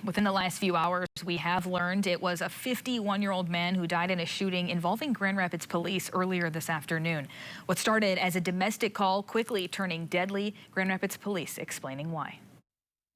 Within the last few hours, we have learned it was a 51-year-old man who died in a shooting involving Grand Rapids police earlier this afternoon. What started as a domestic call quickly turning deadly. Grand Rapids police explaining why.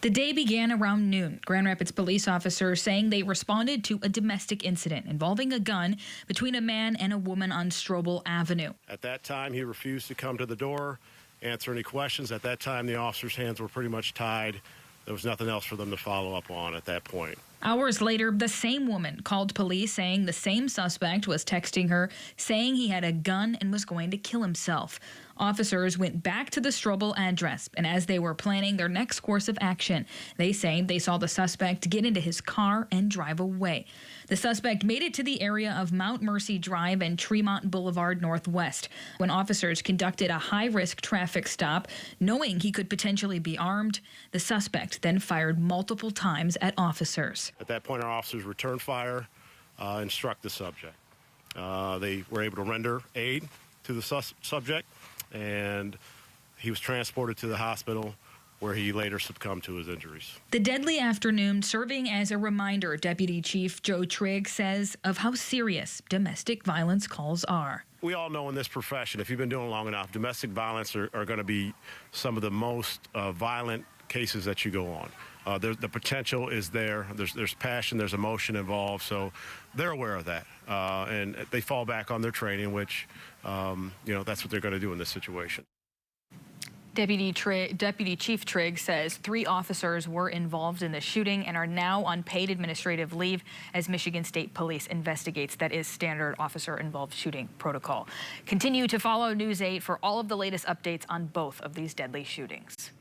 The day began around noon. Grand Rapids police officers saying they responded to a domestic incident involving a gun between a man and a woman on Strobel Avenue. At that time, he refused to come to the door, answer any questions. At that time, the officer's hands were pretty much tied. There was nothing else for them to follow up on at that point. Hours later, the same woman called police saying the same suspect was texting her, saying he had a gun and was going to kill himself. Officers went back to the Strobel address, and as they were planning their next course of action, they say they saw the suspect get into his car and drive away. The suspect made it to the area of Mount Mercy Drive and Tremont Boulevard Northwest when officers conducted a high-risk traffic stop. Knowing he could potentially be armed, the suspect then fired multiple times at officers. At that point, our officers returned fire and struck the subject. They were able to render aid to the subject, and he was transported to the hospital where he later succumbed to his injuries. The deadly afternoon serving as a reminder, Deputy Chief Joe Trigg says, of how serious domestic violence calls are. We all know in this profession, if you've been doing it long enough, domestic violence are going to be some of the most violent cases that you go on. The potential is there. There's passion, there's emotion involved, so they're aware of that, and they fall back on their training, which that's what they're going to do in this situation. Deputy Chief Trigg says 3 officers were involved in the shooting and are now on paid administrative leave as Michigan State Police investigates. That is standard officer-involved shooting protocol. Continue to follow News 8 for all of the latest updates on both of these deadly shootings.